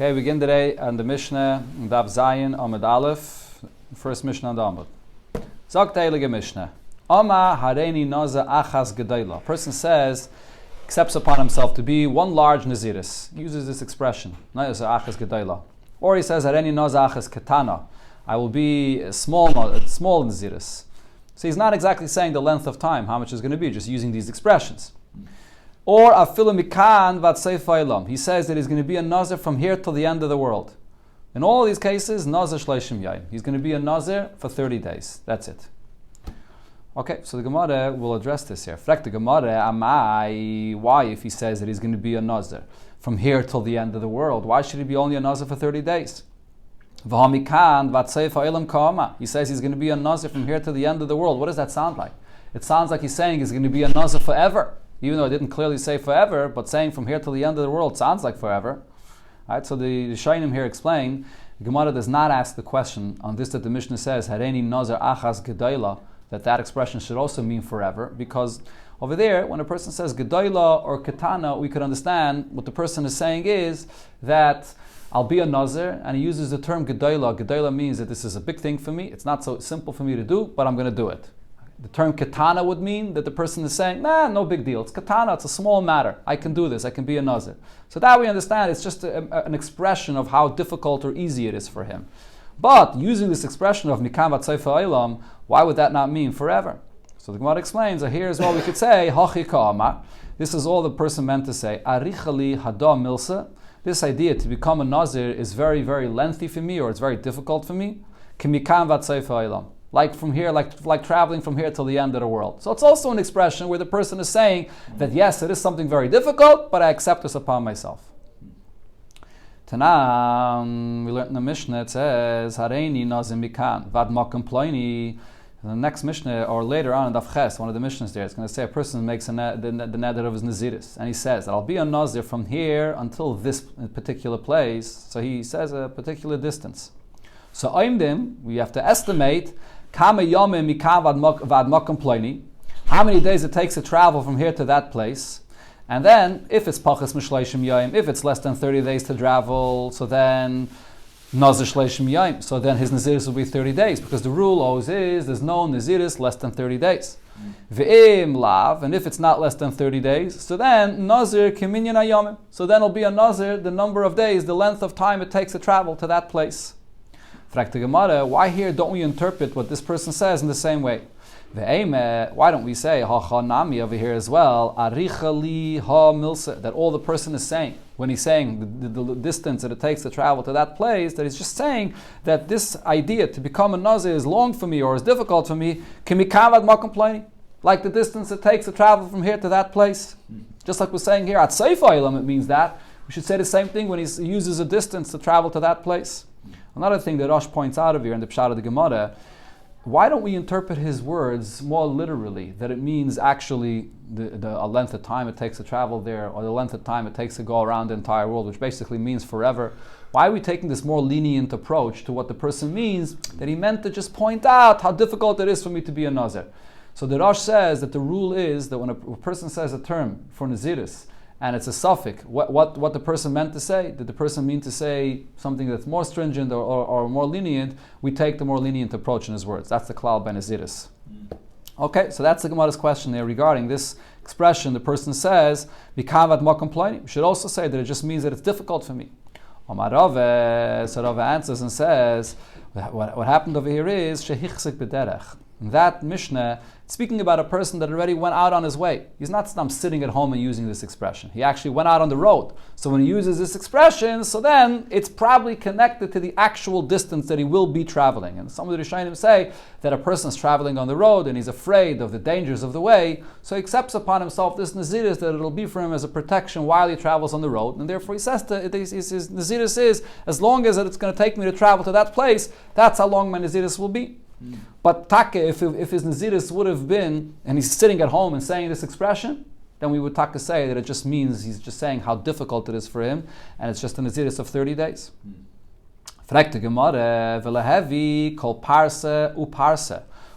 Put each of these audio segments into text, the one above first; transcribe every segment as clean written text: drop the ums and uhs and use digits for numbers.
Okay, we begin today on the Mishnah, Daf Zayin, Amud Aleph, first Mishnah on the Amud. Zog Teilige Mishnah. Oma hareini naza achas gedayla. Person says, accepts upon himself to be one large naziris. He uses this expression, naza achas gedayla. Or he says, hareini naza achas katana. I will be a small naziris. So he's not exactly saying the length of time, how much is going to be, just using these expressions. Or afilu mikan vatseifa ilam. He says that he's going to be a nazir from here till the end of the world. In all these cases, nazir shleishim yayim. He's going to be a nazir for 30 days. That's it. Okay, so the Gemara will address this here. Frek the Gemara, amai, why if he says that he's going to be a nazir from here till the end of the world? Why should he be only a nazir for 30 days? V'hamikan vatseifa ilam ka'ama. He says he's going to be a nazir from here to the end of the world. What does that sound like? It sounds like he's saying he's going to be a nazir forever. Even though it didn't clearly say forever, but saying from here till the end of the world sounds like forever. Right, so the Shainim here explain, the Gemara does not ask the question on this that the Mishnah says, Hareini nazir achas gedayla, that expression should also mean forever, because over there, when a person says gedayla or katana, we could understand what the person is saying is that I'll be a nazir, and he uses the term gedayla. Gedayla means that this is a big thing for me, it's not so simple for me to do, but I'm going to do it. The term katana would mean that the person is saying, no big deal. It's katana, it's a small matter. I can do this, I can be a nazir. So that we understand, it's just an expression of how difficult or easy it is for him. But using this expression of mikan vatseifa ilam, why would that not mean forever? So the Gemara explains, here as well we could say, hachi ka'ama. This is all the person meant to say, arichali hada milsa. This idea to become a nazir is very, very lengthy for me, or it's very difficult for me. Kimikan vatseifa ilam. Like from here, like traveling from here till the end of the world. So it's also an expression where the person is saying that yes, it is something very difficult, but I accept this upon myself. Tanam, we learned in the Mishnah, it says, Hareini nazim mikan, vad makam ploini. The next Mishnah, or later on in Daf Ches, one of the Mishnahs there, it's going to say a person makes the neder of his naziris, and he says that I'll be a nazir from here until this particular place. So he says a particular distance. So oimdim, we have to estimate how many days it takes to travel from here to that place. And then, if it's pachas mishleishim yayim, if it's less than 30 days to travel, so then nazir shleishim yayim. So then his naziris will be 30 days, because the rule always is there's no naziris less than 30 days. Ve'im lav, and if it's not less than 30 days, so then nazir kiminyan ayamim. So then it'll be a nazir the number of days, the length of time it takes to travel to that place. Why here don't we interpret what this person says in the same way? Why don't we say ha-ha-nami over here as well? Arichali ha-milsa, that all the person is saying, when he's saying the distance that it takes to travel to that place, that he's just saying that this idea to become a nazir is long for me or is difficult for me, like the distance it takes to travel from here to that place. Just like we're saying here, at Seifa Ilam, it means that. We should say the same thing when he uses a distance to travel to that place. Another thing that Rosh points out over here in the Pshat of the Gemara, why don't we interpret his words more literally, that it means actually a length of time it takes to travel there, or the length of time it takes to go around the entire world, which basically means forever. Why are we taking this more lenient approach to what the person means, that he meant to just point out how difficult it is for me to be a nazir? So the Rosh says that the rule is that when a person says a term for naziris, and it's a suffix, what the person meant to say, did the person mean to say something that's more stringent or more lenient, we take the more lenient approach in his words. That's the klal ben naziris. Okay, so that's the Gemara's question there regarding this expression. The person says, Mikavat makam ploini. We should also say that it just means that it's difficult for me. Omar Rave, so Rave answers and says, what happened over here is, shehichzik b'derech. That Mishnah, speaking about a person that already went out on his way. He's not sitting at home and using this expression. He actually went out on the road. So when he uses this expression, so then it's probably connected to the actual distance that he will be traveling. And some of the Rishonim say that a person is traveling on the road and he's afraid of the dangers of the way, so he accepts upon himself this naziris that it'll be for him as a protection while he travels on the road. And therefore he says his naziris is, as long as it's going to take me to travel to that place, that's how long my naziris will be. But Taka, if his naziris would have been, and he's sitting at home and saying this expression, then we would Taka say that it just means he's just saying how difficult it is for him, and it's just a naziris of 30 days.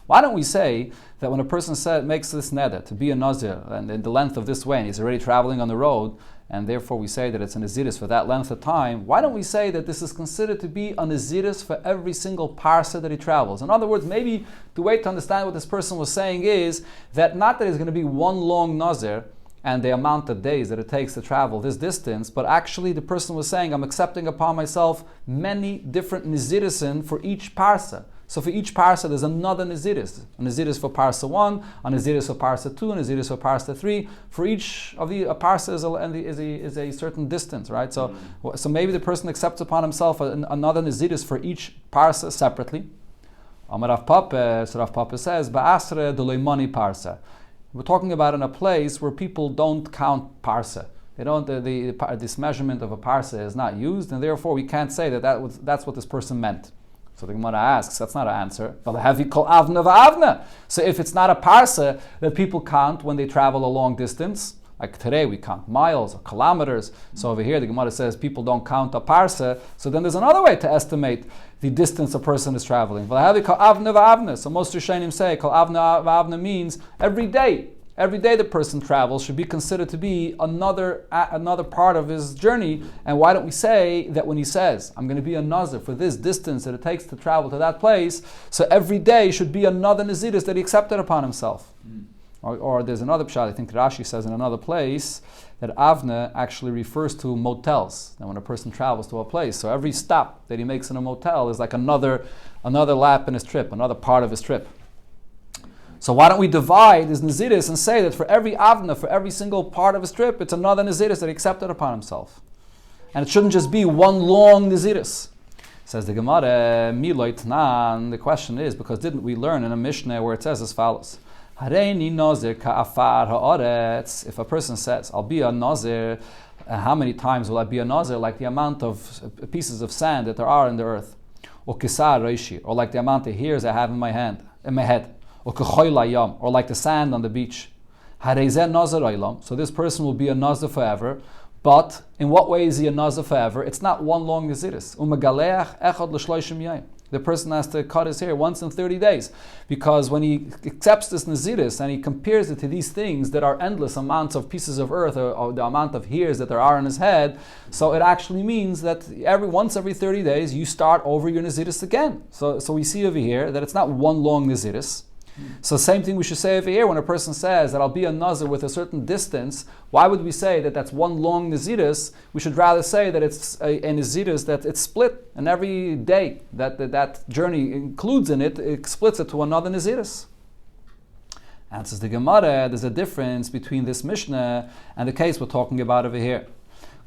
Why don't we say that when a person makes this neder to be a nazir, and in the length of this way, and he's already traveling on the road, and therefore we say that it's a Naziris for that length of time, why don't we say that this is considered to be a Naziris for every single parsa that he travels? In other words, maybe the way to understand what this person was saying is that not that it's going to be one long Nazir and the amount of days that it takes to travel this distance, but actually the person was saying, I'm accepting upon myself many different Nazirisin for each parsa. So for each parsa, there's another Naziris. A Naziris for parsa 1, a Naziris for parsa 2, a Naziris for parsa 3. For each of the parsa is a certain distance, right? So maybe the person accepts upon himself another Naziris for each parsa separately. Amar Rav Papa, so Rav Papa says, Ba'asre d'loimani parsa. We're talking about in a place where people don't count parsa. They don't. This measurement of a parsa is not used, and therefore we can't say that's what this person meant. So the Gemara asks, that's not an answer. So if it's not a parsa that people count when they travel a long distance, like today we count miles or kilometers. So over here the Gemara says people don't count a parsa. So then there's another way to estimate the distance a person is traveling. So most Rishonim say kol avna v'avna means every day. Every day the person travels should be considered to be another part of his journey. And why don't we say that when he says, I'm going to be a Nazir for this distance that it takes to travel to that place, so every day should be another Naziris that he accepted upon himself. Or there's another pshat, I think Rashi says in another place, that Avna actually refers to motels. And when a person travels to a place, so every stop that he makes in a motel is like another lap in his trip, another part of his trip. So why don't we divide his Naziris and say that for every Avna, for every single part of his trip, it's another Naziris that he accepted upon himself. And it shouldn't just be one long Naziris. Says the Gemara, Miloit Nan, the question is, because didn't we learn in a Mishnah where it says as follows, Hareini Nazir ka'afar ha'aretz. If a person says, I'll be a Nazir, how many times will I be a Nazir? Like the amount of pieces of sand that there are in the earth. Or kisar reishi, or like the amount of hairs I have in my head. Or like the sand on the beach. So this person will be a Nazir forever. But in what way is he a Nazir forever? It's not one long Naziris. The person has to cut his hair once in 30 days. Because when he accepts this Naziris and he compares it to these things that are endless amounts of pieces of earth or the amount of hairs that there are in his head, so it actually means that once every 30 days you start over your Naziris again. So we see over here that it's not one long Naziris. So same thing we should say over here when a person says that I'll be a Nazir with a certain distance. Why would we say that that's one long Naziris? We should rather say that it's a Naziris that it's split, and every day that journey includes in it, it splits it to another Naziris. Answers the Gemara, there's a difference between this Mishnah and the case we're talking about over here.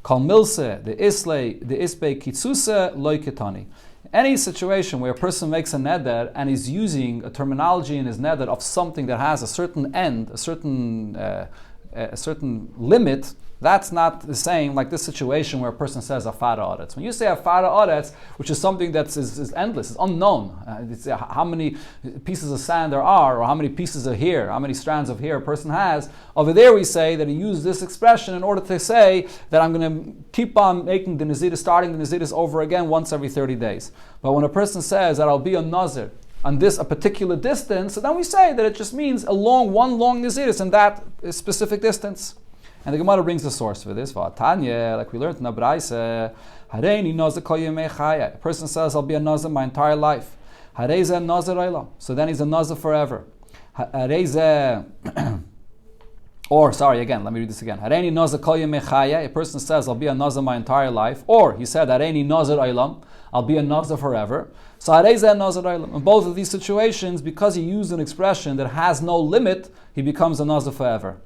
Kol milse, the isbe kitsuse loy ketani. Any situation where a person makes a neder and is using a terminology in his neder of something that has a certain end, a certain limit, that's not the same like this situation where a person says afara aretz. When you say afara aretz, which is something that is endless, it's unknown. It's how many pieces of sand there are, or how many pieces of hair, how many strands of hair a person has. Over there we say that he used this expression in order to say that I'm going to keep on making the Naziris, starting the Naziris over again once every 30 days. But when a person says that I'll be a Nazir on a particular distance, so then we say that it just means one long Naziris in that specific distance. And the Gemara brings the source for this. Tanya, like we learned in the Braisa, Hareini Nazir kol yemei chaya. A person says, I'll be a Nazir my entire life. Hareze Nazir olam. So then he's a Nazir forever. Hareze, let me read this again. Hareini Nazir kol yemei chaya. A person says, I'll be a Nazir my entire life. Or he said, Hareini Nazir olam. I'll be a Nazir forever. So Hareze Nazir olam. In both of these situations, because he used an expression that has no limit, he becomes a Nazir forever.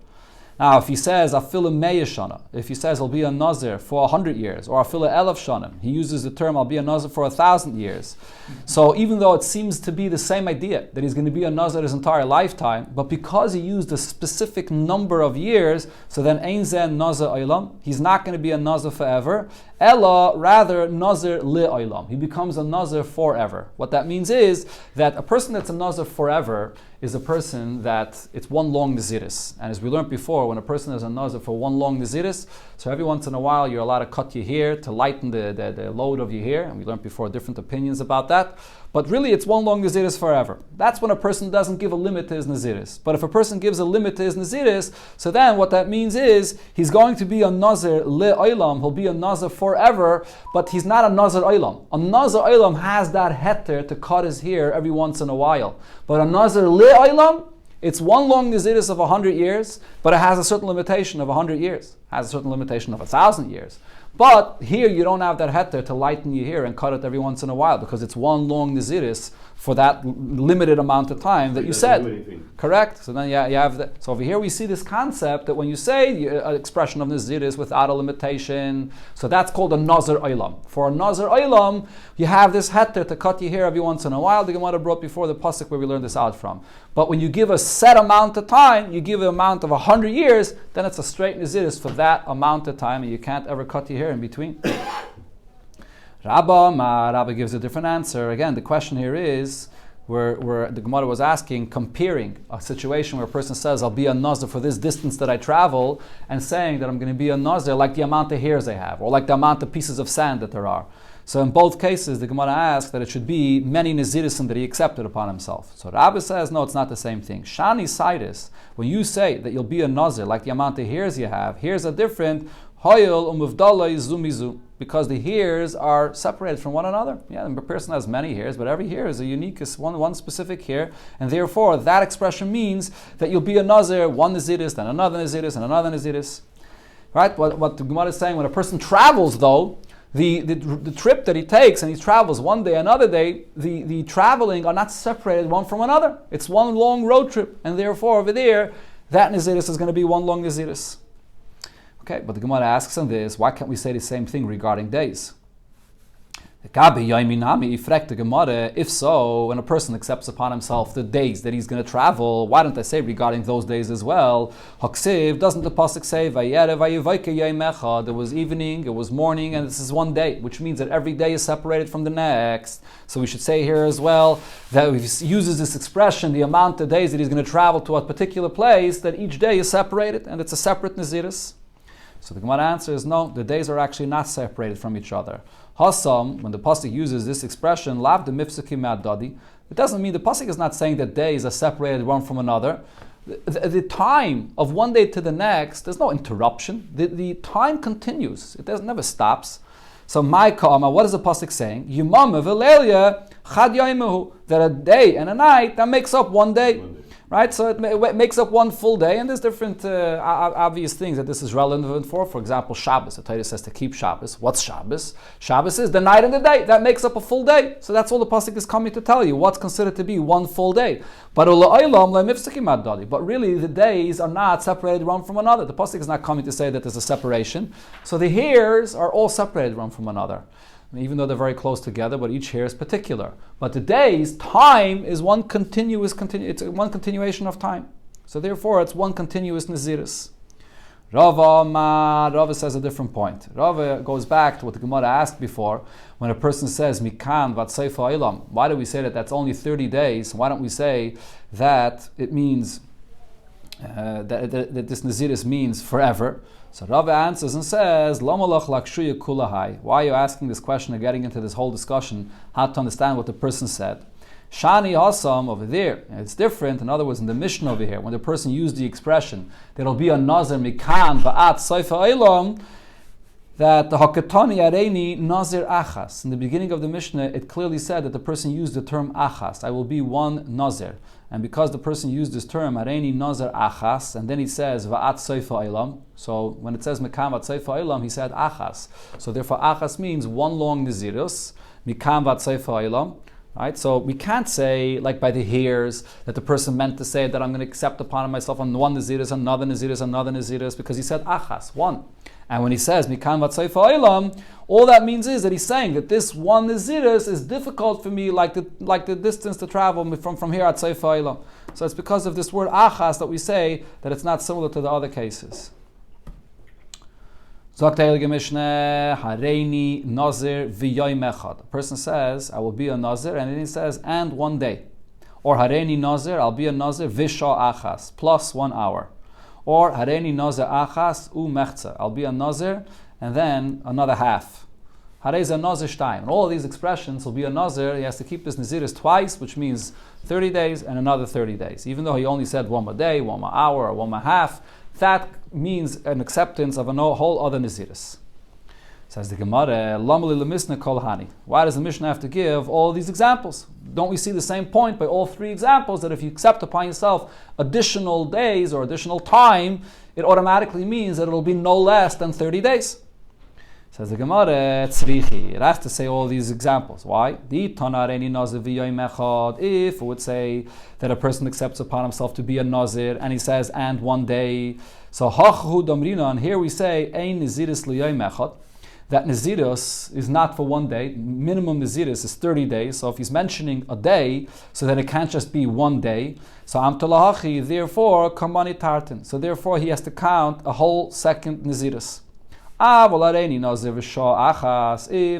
Now, if he says afilu meya shana, if he says I'll be a Nazir for 100 years, or afilu elef shanim, he uses the term I'll be a Nazir for 1,000 years. So even though it seems to be the same idea that he's going to be a Nazir his entire lifetime, but because he used a specific number of years, so then ein zeh Nazir olam, he's not going to be a Nazir forever, Ella, rather, Nazir li'olam. He becomes a Nazir forever. What that means is that a person that's a Nazir forever is a person that it's one long Naziris. And as we learned before, when a person is a Nazir for one long Naziris, so every once in a while you're allowed to cut your hair to lighten the load of your hair. And we learned before different opinions about that. But really it's one long Naziris forever. That's when a person doesn't give a limit to his Naziris. But if a person gives a limit to his Naziris, so then what that means is he's going to be a Nazir li'olam. He'll be a Nazir forever, but he's not a Nazir olam. A Nazir olam has that heter to cut his hair every once in a while. But a Nazir li'olam, it's one long Naziris of 100 years, but it has a certain limitation of 100 years. It has a certain limitation of 1,000 years. But here you don't have that heter to lighten your hair and cut it every once in a while because it's one long Naziris for that limited amount of time that you said. Correct? So then you have that. So over here we see this concept that when you say an expression of Naziris without a limitation, so that's called a Nazir Olam. For a Nazir Olam, you have this heter to cut your hair every once in a while. The Gemara brought before the pasuk where we learned this out from. But when you give a set amount of time, you give an amount of 100 years, then it's a straight Naziris for that amount of time, and you can't ever cut your hair in between. Rabba gives a different answer. Again, the question here is, where the Gemara was asking, comparing a situation where a person says, I'll be a Nazir for this distance that I travel, and saying that I'm going to be a Nazir like the amount of hairs I have, or like the amount of pieces of sand that there are. So in both cases, the Gemara asks that it should be many Nazirisim that he accepted upon himself. So Rabbi says, no, it's not the same thing. Shani Sidis, when you say that you'll be a Nazir like the amount of hairs you have, hairs are different, Hoyel umuvdalai zumizu, because the hairs are separated from one another. Yeah, the person has many hairs, but every hair is a unique, one specific hair, and therefore that expression means that you'll be a Nazir, one Naziris, then another Naziris, and another Naziris. Right? What the Gemara is saying, when a person travels though, the trip that he takes and he travels one day, another day, the traveling are not separated one from another. It's one long road trip, and therefore over there, that Naziris is going to be one long Naziris. Okay, but the Gemara asks on this, why can't we say the same thing regarding days? If so, when a person accepts upon himself the days that he's going to travel, why don't I say regarding those days as well? Haksiv, doesn't the pasuk say, there was evening, it was morning, and this is one day, which means that every day is separated from the next. So we should say here as well, that if he uses this expression, the amount of days that he's going to travel to a particular place, that each day is separated, and it's a separate Naziris. So the Gemara answer is no, the days are actually not separated from each other. Hasam, when the pasuk uses this expression, lav de mifsakim ma'adadi, it doesn't mean the pasuk is not saying that days are separated one from another. The time of one day to the next, there's no interruption. The time continues. It never stops. So my ka'ama, what is the pasuk saying? Yimam v'lelia chad yaimuhu, that a day and a night that makes up one day. Right, so it makes up one full day, and there's different obvious things that this is relevant for. For example, Shabbos. The Torah says to keep Shabbos. What's Shabbos? Shabbos is the night and the day. That makes up a full day. So that's all the pasuk is coming to tell you. What's considered to be one full day. But really, the days are not separated one from another. The pasuk is not coming to say that there's a separation. So the hairs are all separated one from another. Even though they're very close together, but each hair is particular. But the days, time is one it's one continuation of time. So therefore, it's one continuous Naziris. Rava says a different point. Rava goes back to what the Gemara asked before, when a person says, Mikan vatseifa ilam. Why do we say that that's only 30 days? Why don't we say that it means, that this Naziris means forever? So Rava answers and says, why are you asking this question and getting into this whole discussion, how to understand what the person said? Shani Hasam over there, it's different. In other words, in the Mishnah over here, when the person used the expression that it'll be a Nazir Mikan Va'at Saifa Eilam, that the Hakatani Areini Nazir Achas. In the beginning of the Mishnah, it clearly said that the person used the term Achas. I will be one Nazir. And because the person used this term, Areini Nazir Achas, and then he says Va'at Saifa Eilam. So when it says Mikam Va'at Saifa Eilam, he said Achas. So therefore Achas means one long Nazirus, Mikam Va'at Saifa Eilam. Right? So we can't say, like by the hairs, that the person meant to say that I'm going to accept upon myself on one Nazirus, another Nazirus, another Nazirus, because he said Achas, one. And when he says Mikan Vatsaifa Eilam, all that means is that he's saying that this one Nazirus is difficult for me, like the distance to travel from here at Saifa Eilam. So it's because of this word Achas that we say that it's not similar to the other cases. Sagt der Heilige Mishnah, Hareini Nazir v'yoyim echad. A person says, I will be a Nazir, and then he says, and one day. Or Hareini Nazir, I'll be a Nazir v'sha achas, plus 1 hour. Or Hareini Nazir achas u'mechza, I'll be a Nazir, and then another half. Harei a Nazir shtayim. And all of these expressions will be a Nazir. He has to keep his Naziris twice, which means 30 days and another 30 days. Even though he only said 1 more day, 1 more hour, or 1 more half, that means an acceptance of a whole other Naziris. Says the Gemara, Lamali lemisna kol hani. Why does the Mishnah have to give all these examples? Don't we see the same point by all 3 examples, that if you accept upon yourself additional days or additional time, it automatically means that it will be no less than 30 days? Says the Gemara, tzrichi. It has to say all these examples. Why? If it would say that a person accepts upon himself to be a Nazir, and he says, and 1 day. So, hachu damrina, and here we say, ein naziris liyoyim echad, that Naziris is not for 1 day. Minimum Naziris is 30 days. So if he's mentioning a day, so then it can't just be 1 day. So Amtalahachi, therefore, Kamani Tartan. So therefore he has to count a whole second Naziris. If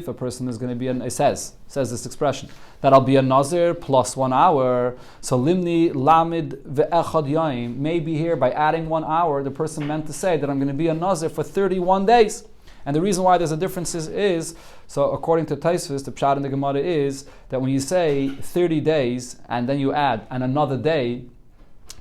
a person is going to be it says this expression, that I'll be a Nazir plus 1 hour. So limni lamid ve'echad yaim. Maybe here by adding 1 hour, the person meant to say that I'm going to be a Nazir for 31 days. And the reason why there's a difference is so according to Taisvis, the Pshat in the Gemara is that when you say 30 days and then you add another day,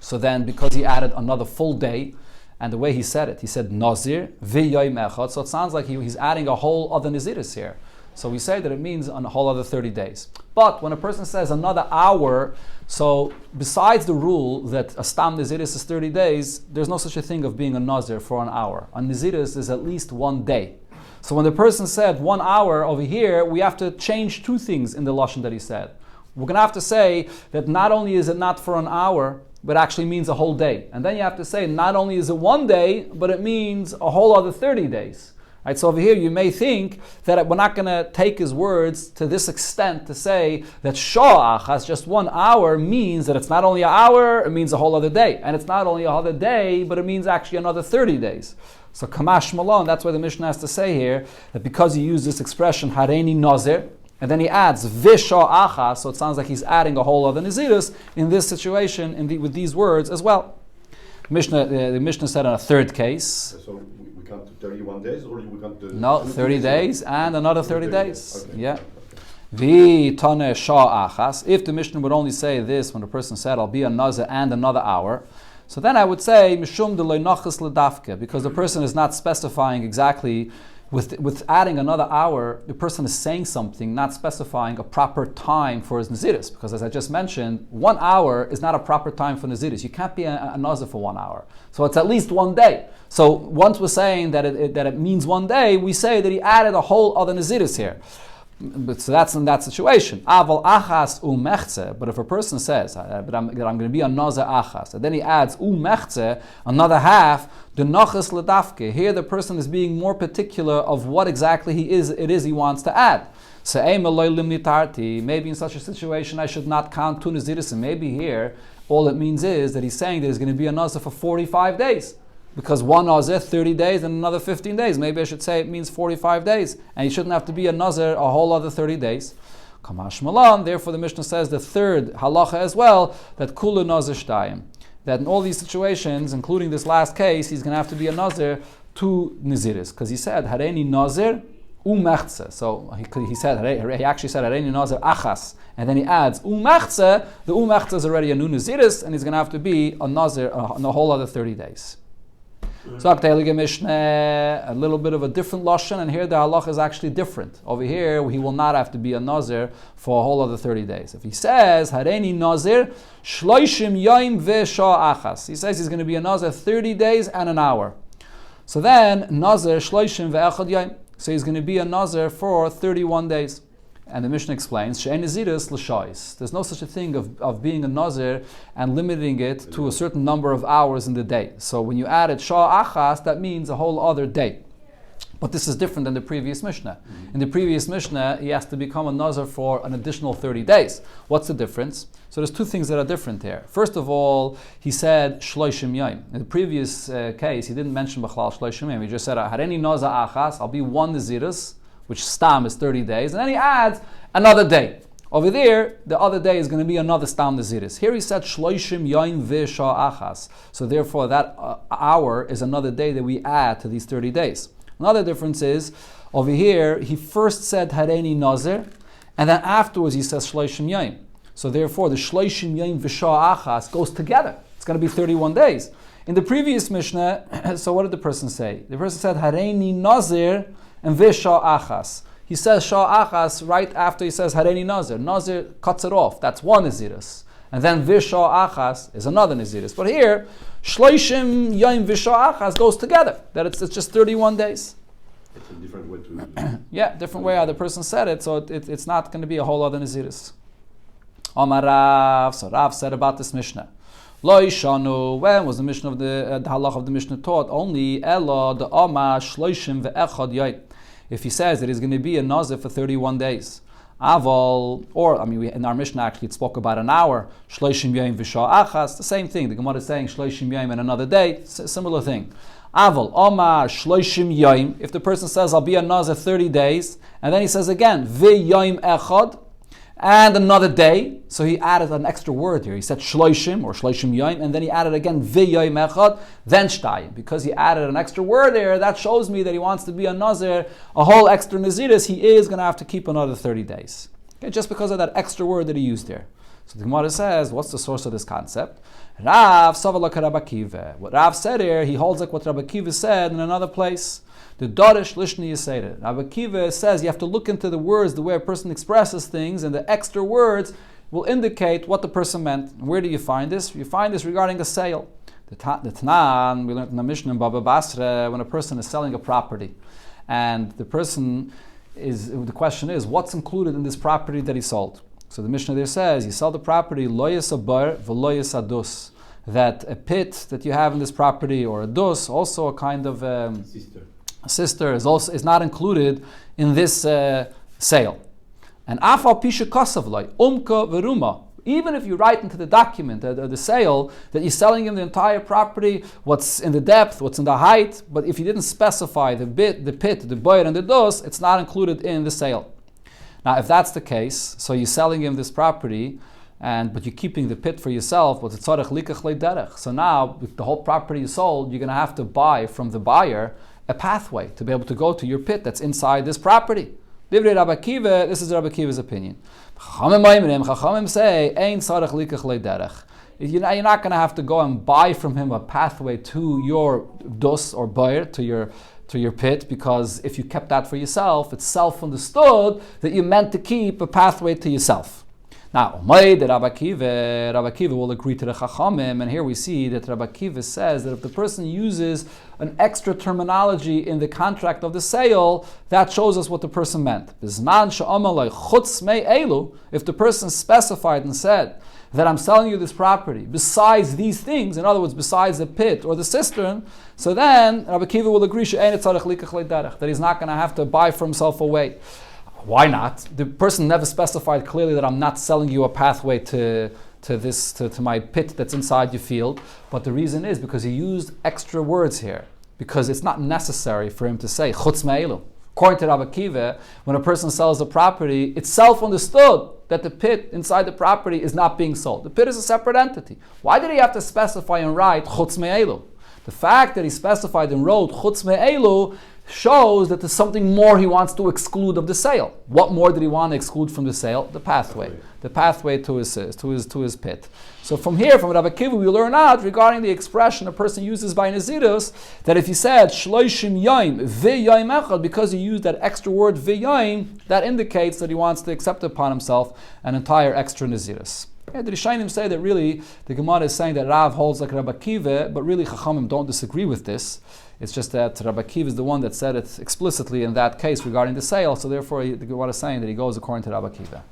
so then because he added another full day, and the way he said Nazir v'yoyim echad, so it sounds like he's adding a whole other Naziris here. So we say that it means a whole other 30 days. But when a person says another hour, so besides the rule that a stam Naziris is 30 days, there's no such a thing of being a Nazir for an hour. A Naziris is at least 1 day. So when the person said 1 hour over here, we have to change 2 things in the Lashon that he said. We're going to have to say that not only is it not for an hour, but actually means a whole day. And then you have to say not only is it 1 day, but it means a whole other 30 days. Right, so over here you may think that we're not going to take his words to this extent to say that shah achas, just 1 hour, means that it's not only an hour, it means a whole other day. And it's not only a whole other day, but it means actually another 30 days. So kamash malon, that's why the Mishnah has to say here that because he used this expression hareini nazir, and then he adds visha achas, so it sounds like he's adding a whole other nazirus in this situation with these words as well. The Mishnah said in a third case. So we count 31 days, or we count the... No, 30 days and another 30 days. Okay. Yeah. V'taneh shah achas. If the Mishnah would only say this when the person said, I'll be a nazir and another hour, so then I would say, mishum deloy nachas ledafke, because the person is not specifying exactly, with adding another hour, the person is saying something, not specifying a proper time for his naziris. Because as I just mentioned, 1 hour is not a proper time for naziris. You can't be a nazir for 1 hour. So it's at least 1 day. So once we're saying that it means 1 day, we say that he added a whole other naziris here. So that's in that situation. Aval achas umechze. But if a person says that I'm going to be a nazir achas, and then he adds umechze, another half, the nachas ledafke. Here the person is being more particular of what exactly it is he wants to add. So maybe in such a situation I should not count 2 naziris, and maybe here all it means is that he's saying that he's going to be a nazir for 45 days. Because 1 nazir, 30 days, and another 15 days. Maybe I should say it means 45 days. And he shouldn't have to be a nazir a whole other 30 days. Kamash malan, therefore the Mishnah says the third halacha as well, that kula nazir shtayim. That in all these situations, including this last case, he's going to have to be a nazir 2 naziris. Because he said, hareini nazir umechze. So he actually said, hareini nazir achas. And then he adds umechze. The umechze is already a new naziris, and he's going to have to be a nazir a whole other 30 days. So a little bit of a different lashon, and here the halacha is actually different. Over here, he will not have to be a nazir for a whole other 30 days. If he says hareini nazir shloishim yaim ve'shah achas, he says he's going to be a nazir 30 days and an hour. So then nazir shloishim ve'echad yaim, so he's going to be a nazir for 31 days. And the Mishnah explains, she'en naziris l'shais. There's no such a thing of being a nazir and limiting it to a certain number of hours in the day. So when you added shah achas, that means a whole other day. But this is different than the previous Mishnah. In the previous Mishnah, he has to become a Nazir for an additional 30 days. What's the difference? So there's two things that are different here. First of all, he said Shloishim Yom. In the previous case, he didn't mention B'chlal Shloishim Yom. He just said, Hareni Nazir Achas, I'll be one Nazirus, which Stam is 30 days, and then he adds another day. Over there, the other day is going to be another Stam Naziris. Here he said Shloishim Yom V'Shah Achas. So therefore that hour is another day that we add to these 30 days. Another difference is, over here, he first said Hareni Nazir, and then afterwards he says Shloishim Yom. So therefore the Shloishim Yom V'Shah Achas goes together. It's going to be 31 days. In the previous Mishnah, so what did the person say? The person said Hareni Nazir and V'Shah Achas. He says Shah Achas right after he says Hareni Nazir. Nazir cuts it off. That's one Naziris. And then V'Shah Achas is another Naziris. But here, Shloishim Yom V'Shah Achas goes together. That it's just 31 days. It's a different way to... Yeah, different way how the person said it. So it's not going to be a whole other Naziris. Omar Rav. So Rav said about this Mishnah. Lo Ishanu. When was the Mishnah of the halach of the Mishnah taught? Only Elo the Oma Shloishim Ve'echad Yom. If he says that he's going to be a Nazir for 31 days. Aval, or, in our Mishnah actually it spoke about an hour. Shloishim Yom V'Shah Achas, the same thing. The Gemara is saying Shloishim Yom and another day, similar thing. Aval, Omar, Shloishim Yom, if the person says, I'll be a Nazir 30 days, and then he says again, V'Yom Echad, and another day, so he added an extra word here. He said Shloishim or Shloishim Yom, and then he added again V'Yom Echad, then Shtayim. Because he added an extra word there, that shows me that he wants to be a Nazir, a whole extra Naziris, he is going to have to keep another 30 days. Okay, just because of that extra word that he used there. So the Gemara says, what's the source of this concept? Rav Savala Rabbi Akiva. What Rav said here, he holds like what Rabbi Akiva said in another place. The Dorish Lishni Yisayda. Rabbi Akiva says you have to look into the words, the way a person expresses things, and the extra words will indicate what the person meant. And where do you find this? You find this regarding a sale. The Tanan, we learned in the Mishnah in Baba Basra, when a person is selling a property, and the question is, what's included in this property that he sold? So the Mishnah there says, you sell the property, lo yasabar v'lo yasadus, that a pit that you have in this property, or a dus, also a kind of sister is not included in this sale. And afal pisha kasavlai umka veruma. Even if you write into the document, the sale, that you're selling him the entire property, what's in the depth, what's in the height, but if you didn't specify the pit, the boyer, and the dos, it's not included in the sale. Now, if that's the case, so you're selling him this property, but you're keeping the pit for yourself, so now, with the whole property you sold, you're going to have to buy from the buyer a pathway to be able to go to your pit that's inside this property. This is Rabbi Akiva's opinion. Chachamim say, you're not going to have to go and buy from him a pathway to your dus or buyer, to your pit, because if you kept that for yourself, it's self-understood that you meant to keep a pathway to yourself. Now, Rabbi Akiva will agree to the Chachamim, and here we see that Rabbi Akiva says that if the person uses an extra terminology in the contract of the sale, that shows us what the person meant. If the person specified and said that I'm selling you this property besides these things, in other words, besides the pit or the cistern, so then Rabbi Akiva will agree that he's not going to have to buy for himself away. Why not? The person never specified clearly that I'm not selling you a pathway to my pit that's inside your field. But the reason is because he used extra words here. Because it's not necessary for him to say chutz me'elu. According to Rabbi Akiva, when a person sells a property, it's self-understood that the pit inside the property is not being sold. The pit is a separate entity. Why did he have to specify and write chutz me'elu? The fact that he specified and wrote chutz me'elu shows that there's something more he wants to exclude of the sale. What more did he want to exclude from the sale? The pathway. The pathway to his pit. So from here, from Rabbi Akiva, we learn out regarding the expression a person uses by Nazirus, that if he said Shloishim Yom V'Yom Echad, because he used that extra word V'Yom, that indicates that he wants to accept upon himself an entire extra Nazirus. Yeah, the Rishonim say that really the Gemara is saying that Rav holds like Rabbi Akiva, but really Chachamim don't disagree with this. It's just that Rabbi Akiva is the one that said it explicitly in that case regarding the sale, so therefore the Gemara is saying that he goes according to Rabbi Akiva.